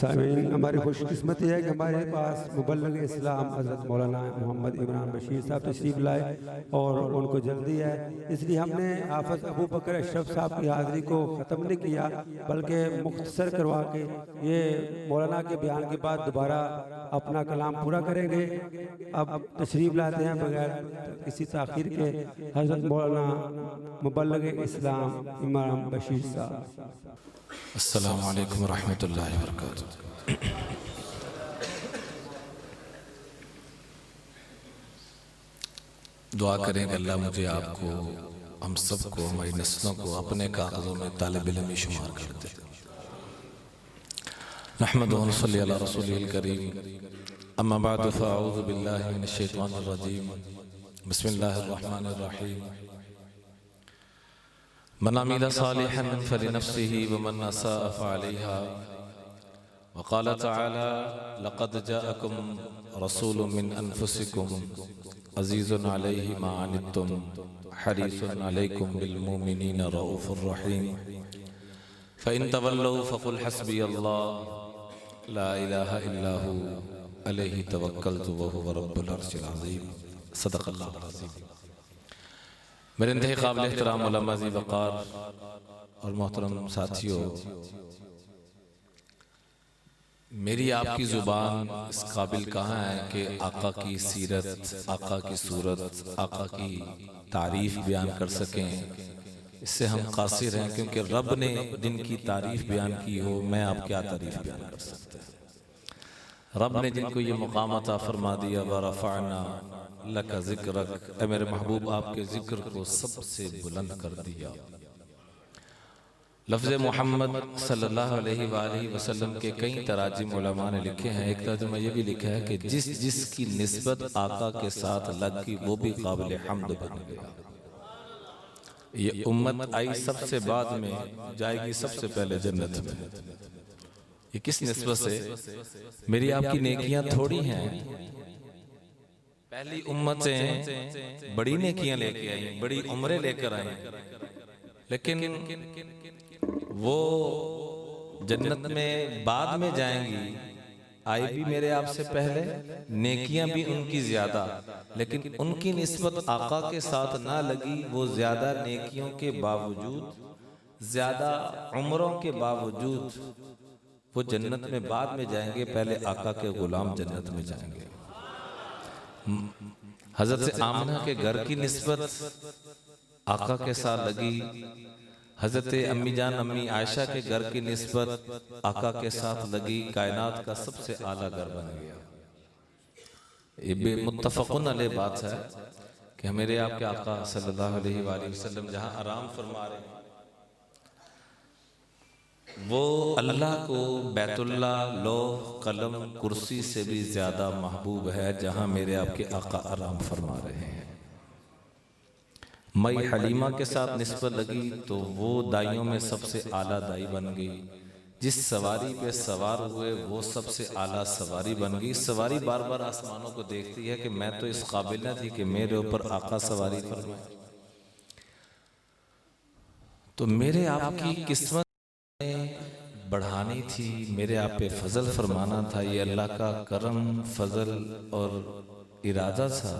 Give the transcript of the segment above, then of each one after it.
सामीन, हमारी खुशकिस्मती है कि हमारे पास मुबल्लिग इस्लाम हज़रत मौलाना मोहम्मद इमरान बशीर साहब तशरीफ़ लाए और उनको जल्दी है, इसलिए हमने हाफ़िज़ अबू बकर अशरफ साहब की हाज़िरी को ख़त्म नहीं किया बल्कि मुख्तसर करवा के ये मौलाना के बयान के बाद दोबारा अपना कलाम पूरा करेंगे। अब तशरीफ़ लाते हैं बगैर किसी ताख़ीर के हज़रत मौलाना मुबल्लिग इस्लाम इमरान बशीर साहब। अस्सलामु अलैकुम रहमतुल्लाहि व बरकातुहू। दुआ करें कि अल्लाह मुझे आपको हम सबको हमारी नस्लों को अपने कागज़ों में तालिब इल्म शुमार कर दे। नहमदुहु व नसल्ली अला रसूलिल करीम, अम्मा बअद फ़अऊज़ु बिल्लाहि मिनश शैतानिर रजीम, बिस्मिल्लाहिर रहमानिर रहीम। मन अमिला सालिहन फलिनफ्सिही व मन असाअ फअलैहा व क़ाल तआला लक़द जाअकुम रसूलुम मिन अनफुसिकुम अज़ीज़ुन अलैहि मा अनित्तुम हरीसुन अलैकुम बिल मुमिनीना रऊफ़ुर रहीम फ़इन तवल्लौ फ़क़ुल हस्बियल्लाह ला इलाहा इल्ला हु अलैहि तवक्कलतु व हुवा रब्बुल अर्शिल अज़ीम। सदक़ल्लाहुल अज़ीम। मेरे इंतहाई काबिल एहतराम उलमा ज़ी वक़ार और मोहतरम साथियों, मेरी आपकी ज़ुबान इस काबिल कहाँ है कि आका की सीरत, आका की सूरत, आका की तारीफ़ बयान कर सकें। इससे हम कासिर हैं, क्योंकि रब ने जिनकी तारीफ़ बयान की हो, मैं आप क्या तारीफ़ बयान कर सकते हैं। रब ने जिनको ये मुकाम अता फरमा दिया, व रफ़अना लका ज़िक्रक, ऐ मेरे महबूब आपके ज़िक्र को सबसे बुलंद कर दिया। लफ्ज़ मोहम्मद सल्लल्लाहु अलैहि वसल्लम के कई तराजिम उलमा ने लिखे हैं। एक तर्जुमा ये भी लिखा है कि जिसकी निस्बत आका के साथ लग गई वो भी काबिल हम्द बन गया। ये उम्मत आई सबसे बाद में, जाएगी सबसे पहले जन्नत में। ये किस निस्बत से? मेरी आपकी नेकियां थोड़ी हैं, पहली उम्मतें बड़ी नेकियां लेके आई, बड़ी उम्रें लेकर आई, लेकिन वो जन्नत में बाद में जाएंगी। आई भी मेरे आपसे पहले, नेकियां भी उनकी ज्यादा, लेकिन उनकी निस्बत आका के साथ ना लगी। वो ज्यादा नेकियों के बावजूद, ज्यादा उम्रों के बावजूद वो जन्नत में बाद में जाएंगे, पहले आका के गुलाम जन्नत में जाएंगे। हजरत आमना के घर की निस्बत आका के साथ लगी। हजरत अम्मी जान अम्मी आयशा के घर की निस्बत आका के साथ लगी। कायनात का सबसे आला घर बन गया। ये मुत्तफ़क़ुन अलैह बात है कि मेरे आपके आका सल्लल्लाहु अलैहि वसल्लम जहाँ आराम फरमा रहे हैं, वो अल्लाह को बैतुल्ला, लौह, कलम, कुर्सी से भी ज्यादा महबूब है जहां मेरे आपके आका आराम फरमा रहे हैं। मई हलीमा के साथ निस्बत लगी तो वो दाइयों में सबसे आला दाई बन गई। जिस सवारी पे सवार हुए वो सबसे आला सवारी बन गई। सवारी बार बार आसमानों को देखती है कि मैं तो इस काबिल न थी कि मेरे ऊपर आका सवारी फरमाए। तो मेरे आपकी किस्मत बढ़ानी थी, मेरे आप पे फजल फरमाना था। ये अल्लाह का करम, फजल और इरादा था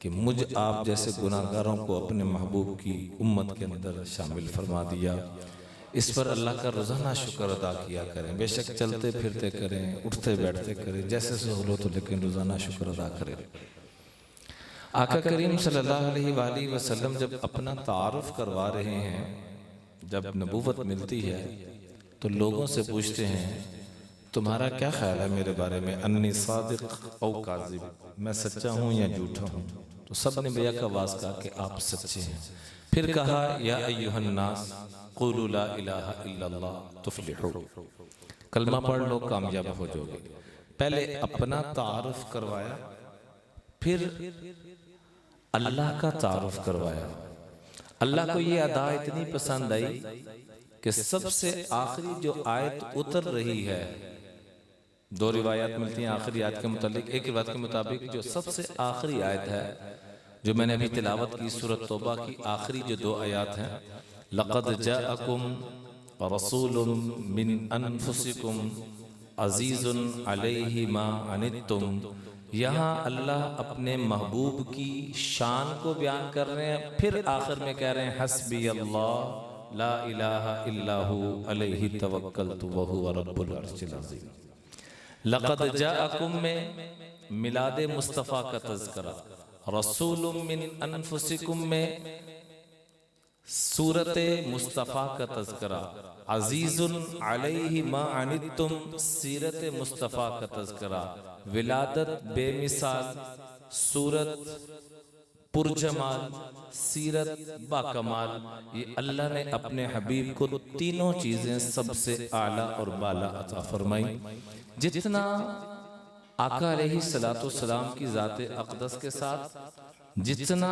कि मुझ आप जैसे गुनाहगारों को अपने महबूब की उम्मत के अंदर शामिल फरमा दिया। इस पर अल्लाह का रोज़ाना शुक्र अदा किया करें। बेशक चलते फिरते करें, उठते बैठते करें, जैसे सहूलत हो, लेकिन रोज़ाना शुक्र अदा करें। आका करीम सल्लल्लाहु अलैहि वसल्लम जब अपना तारुफ करवा रहे हैं, जब नबूवत मिलती है तो लोगों से पूछते हैं तुम्हारा क्या ख्याल है मेरे बारे में, अन्नी सादिक औ काज़िब, मैं सच्चा हूँ या झूठा हूँ। तो सब ने बेया का आवाज़ कहा कि आप सच्चे हैं। फिर कहा या अय्युहन नास क़ूलू ला इलाहा इल्लल्लाह तुफ़्लिहू, कलमा पढ़ लो कामयाब हो जाओगे। पहले अपना तारुफ करवाया, फिर अल्लाह का तारुफ करवाया। अल्लाह को ये अदा इतनी पसंद आई कि सबसे आखिरी जो आयत उतर रही है, दो रिवायत मिलती हैं आखिरी आयत के मुताबिक। एक रिवायत के मुताबिक जो सबसे आखिरी आयत है जो मैंने अभी तिलावत की, सूरत तौबा की आखिरी जो दो आयत हैं, लक़द जाअकुम रसूलुम मिन अनफुसिकुम अजीजुन अलैहि मा अनित्तुम। यहाँ अल्लाह अपने महबूब की शान को बयान कर रहे हैं, फिर आखिर में कह रहे हैं हस्बी अल्लाह ला इलाहा इल्लाहु अलैहि तवक्कलतु व हुवा रब्बुल अर्शिल अज़ीम। लक़द जाअकुम में मिलाद मुस्तफ़ा का तज़किरा, रसूलुम मिन अनफुसिकुम में सूरत मुस्तफ़ा का तज़किरा, अजीजुन अलैहि मा अनित्तुम सीरत मुस्तफ़ा का तज़किरा, विलादत बेमिसाल सूरत पुरजमाल सीरत बाकमाल। ये अल्लाह ने अपने हबीब को तीनों चीज़ें सबसे आला और बाला अता फरमाई। जितना आका अलैहिस्सलातु सलाम की ज़ात अक़दस के साथ, जितना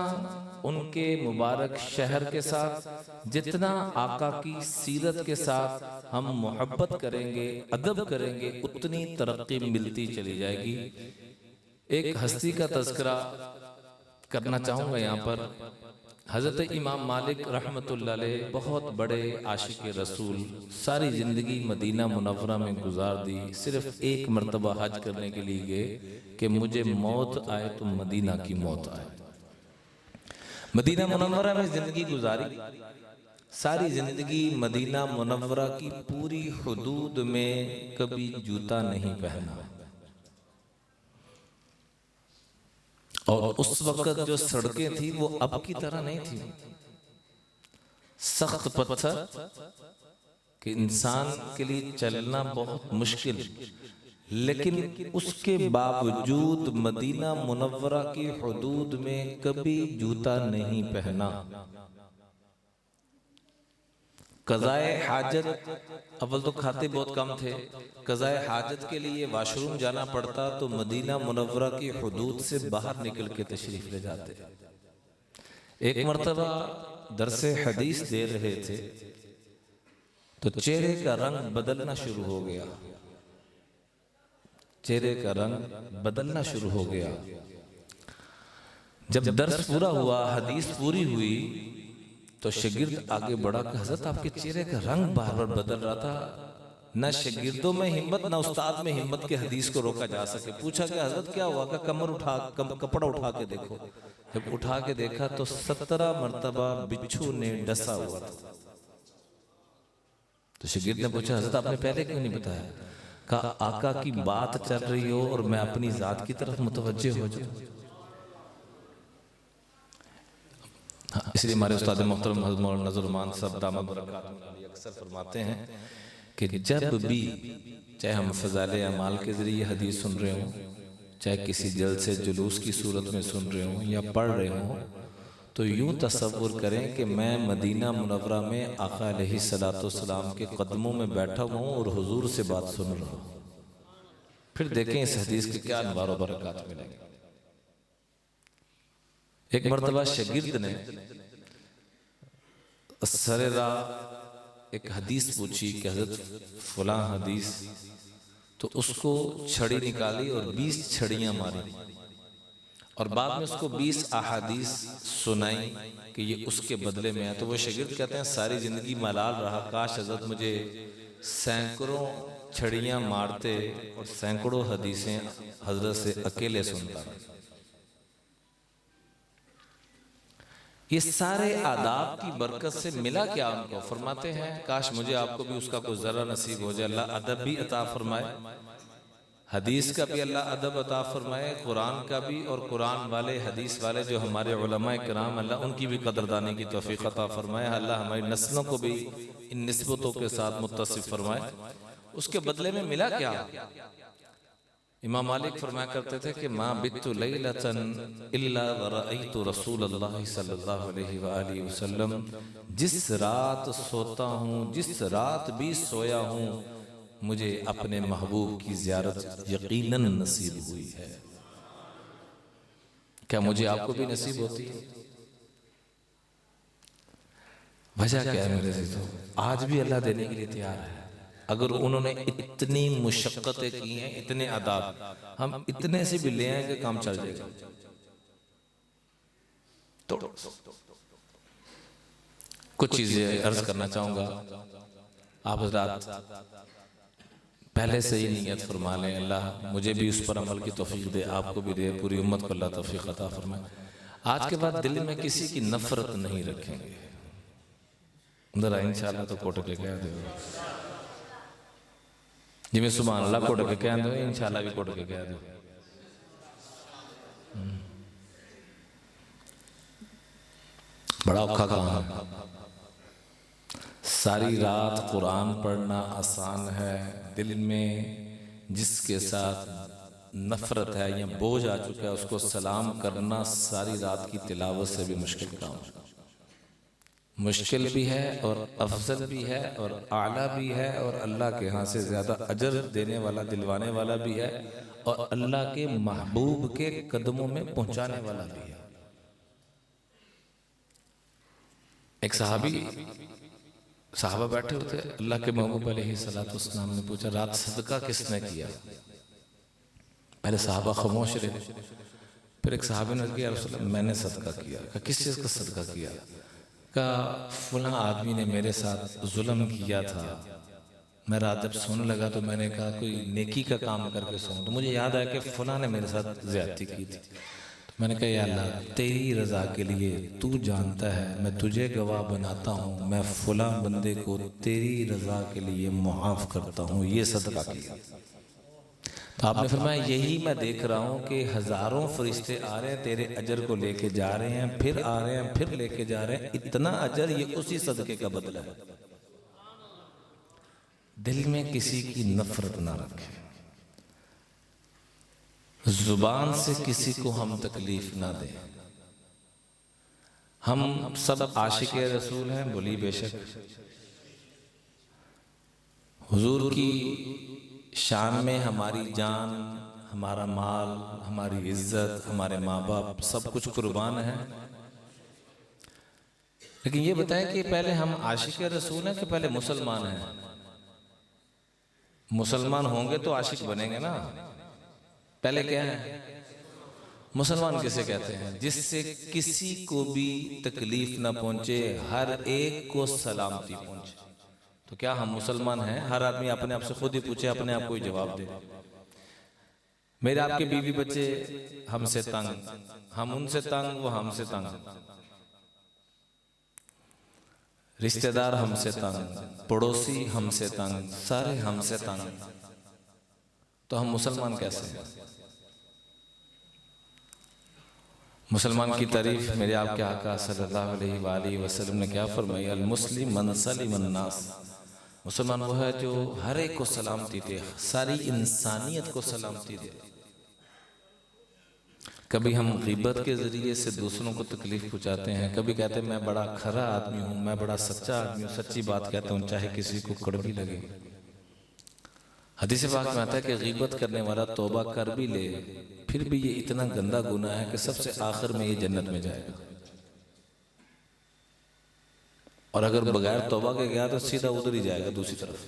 उनके मुबारक शहर के साथ, जितना आका की सीरत के साथ हम मोहब्बत करेंगे, अदब करेंगे, उतनी तरक्की मिलती चली जाएगी। एक हस्ती का तज़किरा करना चाहूँगा यहाँ पर। हज़रत इमाम मालिक रहमतुल्लाह अलैह बहुत बड़े आशिक रसूल, सारी ज़िंदगी मदीना मुनव्वरा में गुजार दी। सिर्फ एक मरतबा हज करने के लिए गए कि मुझे मौत आए तो मदीना की मौत आए। मदीना मुनव्वरा में ज़िंदगी गुजारी, सारी ज़िंदगी मदीना मुनव्वरा की पूरी हुदूद में कभी जूता नहीं पहना। और उस वक्त जो सड़कें थी वो अब की तरह नहीं थी, सख्त पत्थर कि इंसान के लिए चलना बहुत मुश्किल, लेकिन उसके बावजूद मदीना मुनव्वरा की हुदूद में कभी जूता नहीं पहना। कज़ाए हाजत, अव्वल तो खाते बहुत कम थे, कज़ाए हाजत के लिए वाशरूम जाना पड़ता तो मदीना मुनव्वरा की हुदूद से बाहर निकल के तशरीफ ले जाते। एक मरतबा दरसे हदीस दे रहे थे तो चेहरे का रंग बदलना शुरू हो गया, चेहरे का रंग बदलना शुरू हो गया। जब दर्स पूरा हुआ, हदीस पूरी हुई, तो शागिर्द आगे बढ़ा कि हज़रत आपके चेहरे का रंग बार बार बदल रहा था। न शागिर्दों में हिम्मत, न उस्ताद में हिम्मत के हदीस को रोका जा सके। पूछा कि हज़रत क्या हुआ? का कपड़ा उठा के देखो। जब उठा के देखा तो 17 मरतबा बिच्छू ने डसा हुआ था। तो शागिर्द ने पूछा हज़रत आपने पहले क्यों नहीं बताया? कहा आका की बात चल रही हो और मैं अपनी जात की तरफ मुतवज्जे हो जाऊं। इसलिए हमारे उस्ताद मोहतरम हज़रत मौलाना नज़रुमान साहब दामद बरकातुहू अलैह अक्सर फरमाते हैं कि जब भी चाहे हम फ़ज़ाइल अमाल के ज़रिए हदीस सुन रहे हों, चाहे किसी जलसे जुलूस की सूरत में सुन रहे हों या पढ़ रहे हों, तो यूँ तसव्वुर करें कि मैं मदीना मुनव्वरा में आका अलैहिस्सलातु वस्सलाम के कदमों में बैठा हूँ और हुजूर से बात सुन रहा हूँ। फिर देखें इस हदीस के क्या अनवार व बरक़ात मिलेंगे। एक मरतबा शागिर्द ने सरेरा एक हदीस पूछी कि हज़रत फलां हदीस, तो उसको छड़ी निकाली और 20 छड़ियाँ मारी और बाद में उसको 20 अहादीस सुनाई कि ये उसके बदले में है। तो वो शागिर्द कहते हैं सारी ज़िंदगी मलाल रहा, काश हज़रत मुझे सैकड़ों छड़ियाँ मारते और सैकड़ों हदीसें हज़रत से अकेले सुनता। ये सारे आदाब की बरकत से मिला क्या उनको? फरमाते हैं काश मुझे आपको भी उसका कोई ज़रा नसीब हो जाए। अल्लाह अदब भी अता फरमाए, हदीस का भी अल्लाह अदब अता फरमाए, कुरान का भी, और कुरान वाले हदीस वाले जो हमारे उलमाए किराम, अल्लाह उनकी भी कदरदानी की तौफीक अता फरमाए। अल्लाह हमारी नस्लों को भी इन निस्बतों के साथ मुत्तसिफ फरमाए। उसके बदले में मिला क्या? इमाम मालिक फरमाया करते थे कि माँ बित्तु लैलतन इल्ला व रअयतु रसूलल्लाह सल्लल्लाहु अलैहि वआलिहि वसल्लम, जिस रात सोता हूँ, जिस रात भी सोया हूँ, मुझे अपने महबूब की ज़ियारत यकीनन नसीब हुई है। क्या मुझे आपको भी नसीब होती है? वजह क्या है मेरे से? आज भी अल्लाह देने के लिए तैयार है। अगर उन्होंने इतनी मुशक्क़तें की हैं, इतने आदाब, हम इतने से भी ले आएंगे काम चल जाएगा। तो कुछ चीजें अर्ज करना चाहूंगा। आप हज़रात पहले से ही नियत फरमा लें, अल्लाह मुझे भी उस पर अमल की तौफीक दे, आपको भी दे, पूरी उम्मत को अल्लाह तौफीक अता फरमाए। आज के बाद दिल में किसी की नफरत नहीं रखेंगे। जरा इंशाअल्लाह तो कोट के कह दो, जिमें सुभान अल्लाह कोट के कह दो, इंशाअल्लाह भी कोट के कह दो। बड़ा औखा काम है। सारी रात कुरान पढ़ना आसान है, दिल में जिसके साथ नफरत है या बोझ आ चुका है उसको सलाम करना सारी रात की तिलावत से भी मुश्किल काम है। मुश्किल भी है और अफजल भी है और आला भी है और अल्लाह के यहाँ से ज़्यादा अजर देने वाला, दिलवाने वाला भी है और अल्लाह के महबूब के कदमों में पहुँचाने वाला भी है। एक साहबा बैठे हुए थे, अल्लाह के महबूब अलैहिस्सलाम ने पूछा, रात सदका किसने किया? पहले साहबा खामोश रहे, फिर एक साहबी ने कहा, रसूल अल्लाह मैंने सदका किया। कहा किस चीज़ का सदका किया? कहा फलां आदमी ने मेरे साथ जुल्म किया था, मैं रात जब सोने लगा तो मैंने कहा कोई नेकी का काम करके सोऊं, तो मुझे याद आया कि फलां ने मेरे साथ ज्यादती की थी। मैंने कहा या अल्लाह तेरी रज़ा के लिए, तू जानता है मैं तुझे गवाह बनाता हूँ, मैं फलां बंदे को तेरी रज़ा के लिए मुआफ़ करता हूँ, ये सदका किया। तो आपने फरमाया यही मैं देख रहा हूँ कि हज़ारों फरिश्ते आ रहे हैं तेरे अजर को लेके जा रहे हैं, फिर आ रहे हैं, फिर लेके जा रहे हैं, इतना अजर ये उसी सदके का बदला है। दिल में किसी की नफरत ना रखें, जुबान से किसी को हम तकलीफ ना दें। हम सब आशिक रसूल हैं, बोली बेशक। हुजूर की शान में हमारी जान, हमारा माल, हमारी इज्जत, हमारे माँ बाप सब कुछ कुर्बान है। लेकिन ये बताएं कि पहले हम आशिक रसूल हैं कि पहले मुसलमान हैं? मुसलमान होंगे तो आशिक बनेंगे ना। पहले क्या है? मुसलमान किसे कहते हैं? जिससे किसी को भी तकलीफ ना पहुंचे, हर एक को सलामती पहुंचे। तो क्या हम मुसलमान हैं? हर आदमी अपने आप से खुद ही पूछे, अपने आप को ही जवाब दे। मेरे आपके बीवी बच्चे हमसे तंग, हम उनसे तंग, वो हमसे तंग, रिश्तेदार हमसे तंग, पड़ोसी हमसे तंग, सारे हमसे तंग, तो हम मुसलमान कैसे हैं? मुसलमान की तारीफ मेरे आपके आका सल्लल्लाहु अलैहि वसल्लम ने क्या फरमाई? अल मुस्लिम मन सलिमन नास, मुसलमान वो है जो हर एक को सलामती दे, सारी इंसानियत को सलामती दे। कभी हम ग़ीबत के ज़रिए से दूसरों को तकलीफ पहुँचाते हैं, कभी कहते हैं मैं बड़ा खरा आदमी हूँ, मैं बड़ा सच्चा आदमी हूँ, सच्ची बात कहता हूँ चाहे किसी को कड़वी लगे। हदीस पाक में आता है कि ग़ीबत करने वाला तौबा कर भी ले फिर भी ये इतना गंदा गुनाह है कि सबसे आखिर में ये जन्नत में जाएगा, और अगर बगैर तौबा के गया तो सीधा उधर ही जाएगा, दूसरी तरफ,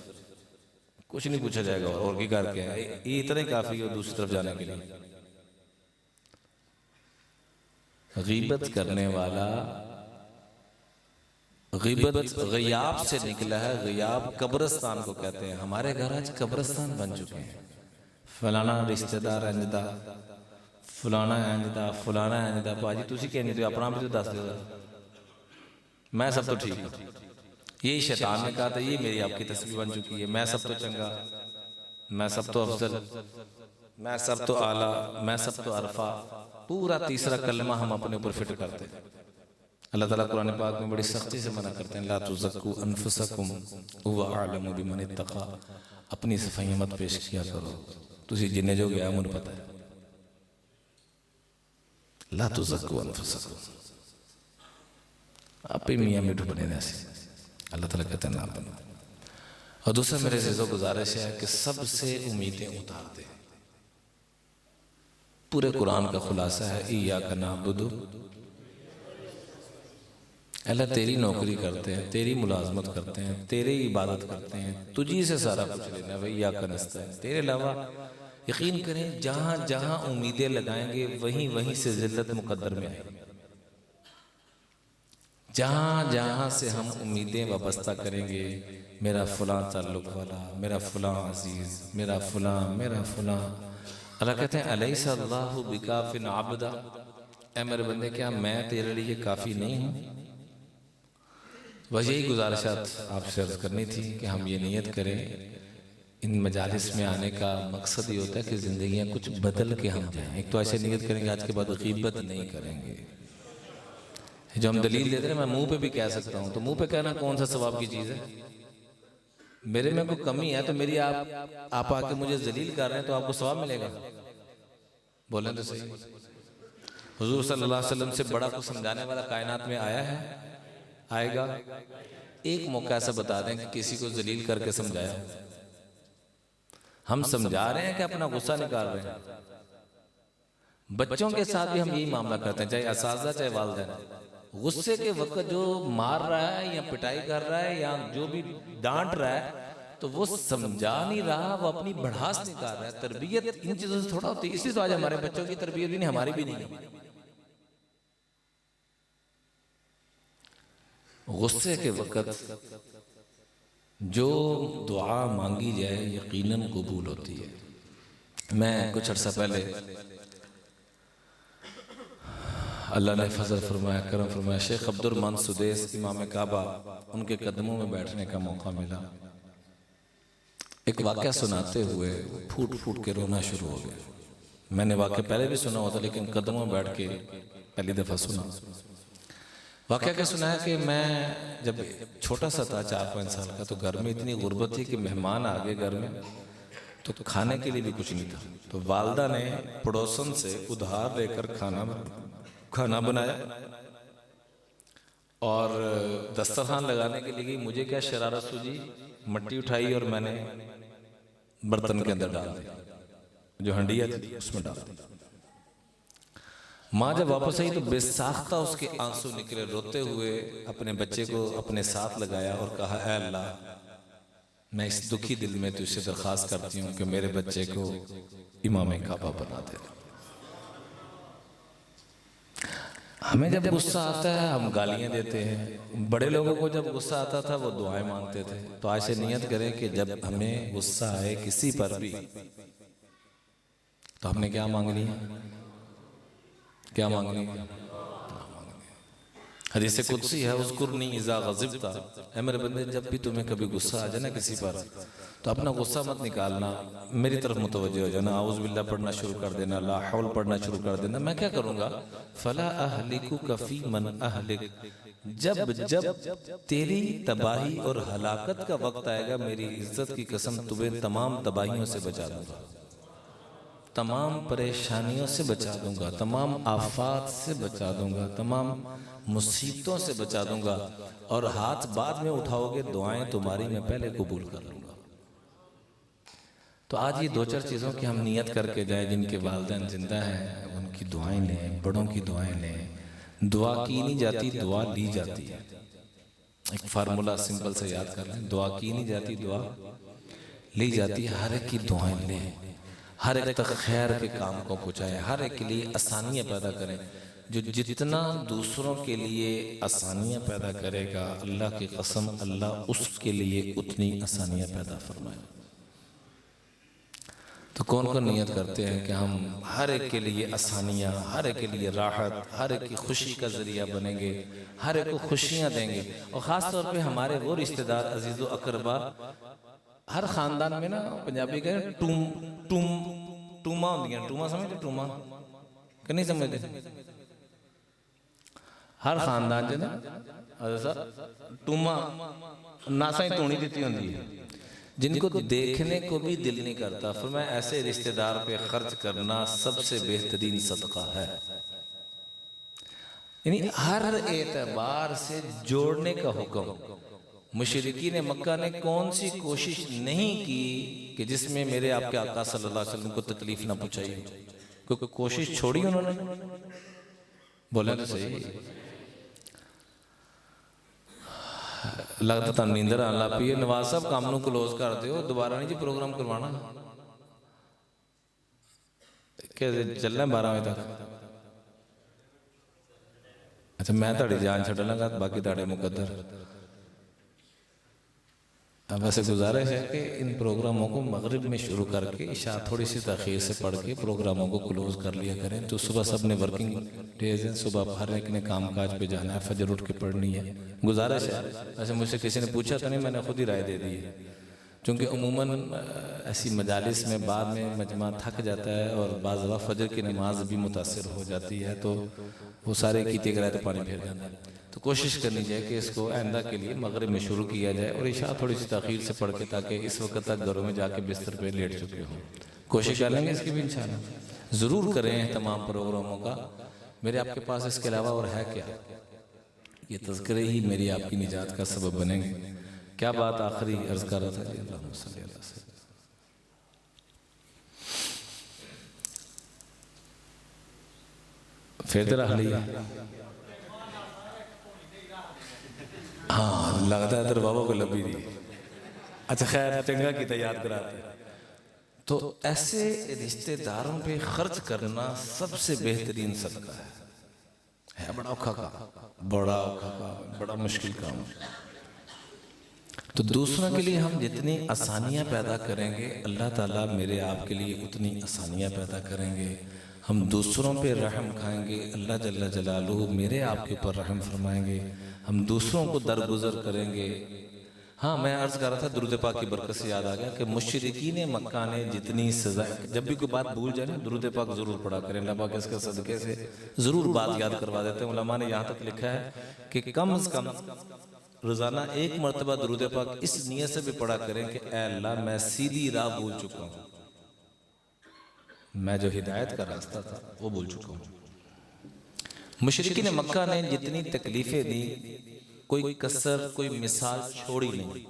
कुछ नहीं पूछा जाएगा और की कार क्या है, ये इतना ही काफी है दूसरी तरफ जाने के लिए। ग़ीबत करने वाला, ग़ीबत ग़ियाब से निकला है, ग़ियाब कब्रिस्तान को कहते हैं। हमारे घर आज कब्रिस्तान बन चुके हैं। फलाना रिश्तेदार इंजदा, फलाना इंजदा, फलाना इंजदा। भाजी तुसी कहने दो, अपना भी तो दस दो, मैं सब तो ठीक हूँ। यही शैतान ने कहा था, ये मेरी आपकी तस्वीर बन चुकी है, मैं सब तो चंगा, मैं सब तो अफजल, मैं सब तो आला, मैं सब तो अरफा। पूरा तीसरा कलमा हम अपने ऊपर फिट करते हैं। अल्लाह ताला कुरान पाक में बड़ी सख्ती से मना करते हैं, ला तुज़क्कू अनफुसकुम हुवा अअलमु बिमन इत्तक़ा। अपनी सफाई मत पेश किया करो, तुसी जिन्ने जो गया मुझे पता है। ला तुज़क्कू अनफुसकुम, आप ही मियाँ मिठू बने ऐसे, अल्लाह ताला कहते हैं ना बनो। और दूसरा मेरे अज़ीज़ों गुजारिश है कि सबसे उम्मीदें उतार दे। पूरे कुरान का खुलासा है इय्याका नअबुदु, अल्लाह तेरी नौकरी करते हैं, तेरी मुलाजमत करते हैं, तेरी इबादत करते हैं, तुझी से सारा कुछ लेना है, इय्याका नस्तईन। तेरे अलावा यकीन करें जहाँ जहाँ उम्मीदें लगाएंगे वहीं वहीं से जिल्लत मुकद्दर में आएगी। जहाँ जहाँ से हम उम्मीदें वाबस्ता करेंगे, मेरा फ़लाँ ताल्लुक़ वाला, मेरा फ़लाँ अजीज़, मेरा फ़लाँ, अल्लाह कहते हैं अलैसा अल्लाहु बिकाफ़िन अब्दा, ऐ मेरे बंदे क्या मैं तेरे लिए काफ़ी नहीं हूँ। बस यही गुजारिशात आपसे अर्ज़ करनी थी कि हम ये नियत करें, इन मजालिस में आने का मकसद ये होता है कि ज़िंदगियाँ कुछ बदल के हम जाएँ। एक तो ऐसे नियत करेंगे आज के बाद ग़ीबत नहीं करेंगे। जो हम दलील देते हैं मैं मुंह पे भी कह सकता हूँ, तो मुंह पे कहना कौन सा सवाब की चीज़ है। मेरे में कोई कमी है तो मेरी आप आके मुझे जलील कर रहे हैं तो आपको सवाब मिलेगा। बोलें तो सही। हुजूर सल्लल्लाहु अलैहि वसल्लम से बड़ा कुछ समझाने वाला कायनात में आया है, आएगा। एक मौका ऐसा बता दें कि किसी को जलील करके समझाया। हम समझा रहे हैं कि अपना गुस्सा निकाल रहे हैं। बच्चों के साथ भी हम यही मामला करते हैं, चाहे असातिज़ा चाहे वालिदैन। गुस्से के वक्त जो मार रहा है या पिटाई कर रहा है या जो भी डांट रहा है, तो वो समझा नहीं रहा, वो अपनी भड़ास निकाल रहा है। तरबियत इन चीजों से थोड़ा होती है, इसलिए तो आज हमारे बच्चों की तरबियत भी नहीं, हमारी भी नहीं। गुस्से के वक्त जो दुआ मांगी जाए यकीनन कबूल होती है। मैं कुछ अर्सा पहले अल्लाह ने फजल फरमाया, करम फरमाया, शेख अब्दुल रहमान सुदैस इमाम काबा, उनके कदमों में बैठने का मौका मिला। एक वाक़या सुनाते हुए फूट फूट के रोना शुरू हो गया। मैंने वाक़या पहले भी सुना होता, लेकिन कदमों में बैठ के पहली दफ़ा सुना। वाक़या क्या सुना है कि मैं जब छोटा सा था, 4-5 साल का, तो घर में इतनी गुर्बत थी कि मेहमान आ गए घर में तो खाने के लिए भी कुछ नहीं था। तो वालदा ने पड़ोसन से उधार लेकर खाना बनाया और दस्तरखान लगाने के लिए मुझे क्या शरारत सूझी, मट्टी उठाई और मैंने बर्तन के अंदर डाल दिया, जो हंडिया थी उसमें डाल दिया। माँ जब वापस आई तो बेसाख्ता उसके आंसू निकले, रोते हुए अपने बच्चे को अपने साथ लगाया और कहा, ऐ अल्लाह, मैं इस दुखी दिल में तुझसे दरख्वास्त करती हूँ कि मेरे बच्चे को इमाम काबा बना दे। हमें जब गुस्सा आता है हम गालियां देते हैं, बड़े लोगों को जब गुस्सा आता था वो दुआएं मांगते थे। तो आज से नियत करें कि जब हमें गुस्सा आए किसी पर भी तो हमने क्या मांगनी है, क्या मांगनी है। हदीस कुदसी है, उज़कुरनी इज़ा ग़ज़िबता, ऐ मेरे बंदे जब भी तुम्हें कभी गुस्सा आ जाए ना किसी पर, तो अपना गुस्सा मत निकालना, मेरी तरफ मुतवज्जह हो जाना, आऊज़ बिल्लाह पढ़ना शुरू कर देना, ला हौल पढ़ना शुरू कर देना। मैं क्या करूँगा, फ़ला अहलिकुका फ़ी मन अहलिक, जब जब तेरी तबाही और हलाकत का वक्त आएगा, मेरी इज्जत की कसम तुम्हें तमाम तबाहियों से बचा दूंगा, तमाम परेशानियों से बचा दूंगा, तमाम आफात से बचा दूंगा, तमाम मुसीबतों से बचा दूंगा, और हाथ बाद में उठाओगे दुआएं तुम्हारी मैं पहले कबूल कर लूंगा। तो आज ये 2-4 चीज़ों की हम नियत करके जाए। जिनके वालिदैन जिंदा हैं उनकी दुआएं लें, बड़ों की दुआएं लें। दुआ की नहीं जाती, दुआ ली जाती है। एक फार्मूला सिंपल से याद कर लें, दुआ की नहीं जाती, दुआ ली जाती है। हर एक की दुआएं लें, हर एक तक खैर के काम को पहुँचाएं, हर एक के लिए आसानियाँ पैदा करें। जो जितना दूसरों के लिए आसानियाँ पैदा करेगा, अल्लाह की कसम अल्लाह उसके लिए उतनी आसानियाँ पैदा फरमाए। तो कौन कौन नियत करते हैं कि हम हर एक के लिए आसानियाँ, हर एक के लिए राहत, हर एक की खुशी का जरिया बनेंगे, हर एक को खुशियाँ देंगे। और ख़ास तौर पे हमारे वो रिश्तेदार अजीज़ो अकरबा, हर ख़ानदान में ना पंजाबी कहें टूमा होंदियां, टूमा समझते, टूमा कि नहीं समझते। हर खानदान च ना टूमा नासा ही धूनी दी होंगी है, जिनको देखने को भी दिल नहीं करता। फिर मैं ऐसे रिश्तेदार पे खर्च करना सबसे बेहतरीन सदका है। यानी हर एतबार से जोड़ने का हुक्म। मुशरिकीन मक्का ने कौन सी कोशिश नहीं की कि जिसमें मेरे आपके आका सल्लल्लाहु अलैहि वसल्लम को तकलीफ ना पहुंचाई, क्योंकि कोशिश छोड़ी उन्होंने। बोले तो सही, लगता था नींदर आन लग पई है। नवाज साहब काम नूं क्लोज कर दिओ, दोबारा नहीं जी प्रोग्राम करवाना कि चलना 12 बजे तक। अच्छा मैं ताड़ी जान छड़ लगा बाकी ताड़े मुकद्दर। अब वैसे गुजारिश है कि इन प्रोग्रामों को मगरिब में शुरू करके इशा थोड़ी सी तखीर से पढ़ के प्रोग्रामों को क्लोज कर लिया करें। तो सुबह सब ने वर्किंग डेज हैं, सुबह हर एक ने काम काज पे जाना है, फजर उठ के पढ़नी है। गुजारिश है, वैसे मुझसे किसी ने पूछा तो नहीं, मैंने खुद ही राय दे दी है, क्योंकि अमूमन ऐसी मजालिस में बाद में मजमा थक जाता है और बाज़ वक़्त फजर की नमाज भी मुतासिर हो जाती है, तो वो सारे कीते कराए तो पानी फेर जाता है। तो कोशिश करनी चाहिए कि इसको आइंदा के लिए मगरिब में शुरू किया जाए और इशा थोड़ी सी तखीर से पढ़ के, ताकि इस वक्त तक घरों में जाके बिस्तर पे लेट चुके हों। कोशिश कर लेंगे इसकी भी इंशाअल्लाह। ज़रूर करें तमाम प्रोग्रामों का। मेरे आपके पास इसके अलावा और है क्या? ये तज़किरे ही मेरी आपकी निजात का सबब बनेंगे। क्या बात आखिरी अर्ज कर रहा था जी? अल्लाहुम्मा सल्ली अला सय्यिदना। फिर तेरा लिया हाँ लगता है तेरे बाबा को लबी दी। अच्छा खैर चंगा की याद कराते। तो ऐसे रिश्तेदारों पे खर्च करना सबसे बेहतरीन सदका है। बड़ा औखा काम, बड़ा औखा काम, बड़ा मुश्किल काम। तो दूसरों के लिए हम जितनी आसानियां पैदा करेंगे, अल्लाह ताला मेरे आपके लिए उतनी आसानियां पैदा करेंगे। हम दूसरों पे रहम खाएंगे, अल्लाह जल्ला जलालुहु मेरे आपके ऊपर रहम फरमाएंगे। हम दूसरों को दरगुजर करेंगे। हाँ मैं अर्ज कर रहा था, दुरूद पाक की बरकत से याद आ गया कि मुशरिकीन मक्का ने जितनी सजा, जब भी कोई बात भूल जाए ना दुरूद पाक जरूर पढ़ा करें। अल्लाह पाक इसके सदके से जरूर बात याद करवा देते हैं। उलमा ने यहाँ तक लिखा है कि कम से कम रोजाना एक मरतबा दुरूद पाक इस नियत से भी पढ़ा करें कि ऐ अल्लाह मैं सीधी राह भूल चुका हूँ, मैं जो हिदायत का रास्ता था वो भूल चुका हूँ। मुशरिकीन मक्का ने जितनी तकलीफें दी, कोई कसर कोई मिसाल छोड़ी नहीं।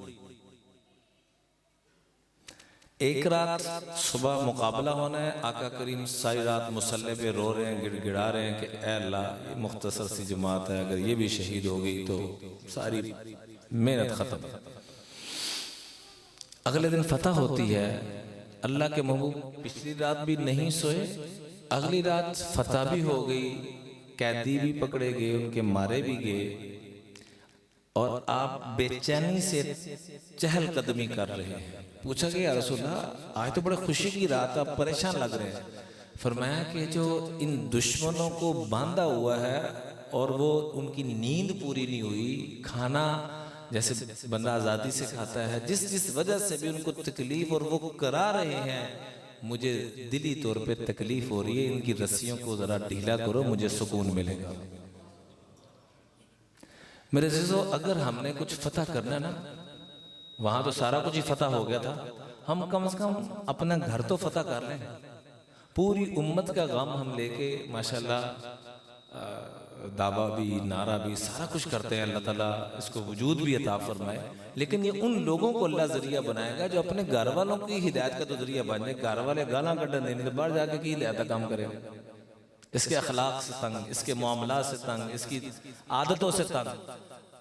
एक रात सुबह मुकाबला होना है, आका करीम सारी रात मुसल्ले पे रो रहे हैं, गिड़गिड़ा रहे हैं कि ऐ अल्लाह ये मुख्तसर सी जमात है, अगर ये भी शहीद हो गई तो सारी मेहनत खत्म। अगले दिन फतह होती है। अल्लाह के महबूब पिछली रात भी नहीं सोए, अगली रात फतह भी हो गई, कैदी भी पकड़े गए, उनके मारे भी गए, और आप बेचैनी से चहलकदमी कर रहे हैं। पूछा कि या रसूलल्लाह आज तो बड़े खुशी की रात, आप परेशान लग रहे हैं। फरमाया कि जो इन दुश्मनों को बांधा हुआ है और वो उनकी नींद पूरी नहीं हुई, खाना जैसे बंदा आज़ादी से खाता है, जिस वजह से भी उनको तकलीफ और वो करा रहे हैं, मुझे दिली तौर पे तकलीफ हो रही है, इनकी रस्सियों को जरा ढीला करो, मुझे सुकून मिलेगा। मेरे अज़ीज़ों, अगर हमने कुछ फतह करना है ना, वहां तो सारा कुछ ही फतह हो गया था, हम कम से कम अपना घर तो फतह कर लें। पूरी उम्मत का गम हम लेके माशाल्लाह दावा भी नारा भी सारा कुछ करते हैं। अल्लाह ताला इसको वजूद भी अता फरमाए। लेकिन ये उन लोगों को अल्लाह जरिया बनाएगा जो अपने घर वालों की हिदायत का तो जरिया बन जाए। घर वाले गाला कड्डन देने तो बाहर जाके की हिदायत काम करे, इसके अखलाक से तंग, इसके मामला से तंग, इसकी आदतों से तंग,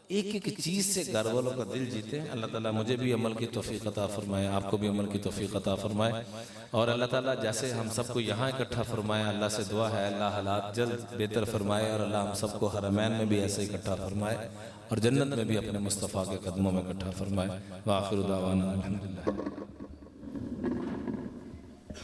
एक एक चीज़ से घर वालों का दिल जीते। अल्लाह ताला मुझे भी अमल की तौफीक अता फरमाए, आपको भी अमल की तौफीक अता फरमाए। और अल्लाह ताला जैसे हम सबको यहाँ इकट्ठा फरमाए, अल्लाह से दुआ है अल्लाह हालात जल्द बेहतर फरमाए, और अल्लाह हम सबको हरमैन में भी ऐसे इकट्ठा फरमाए और जन्नत में भी अपने मुस्तफ़ा के कदमों में इकट्ठा फरमाए। व आखिर दावाना अल्हम्दुलिल्लाह।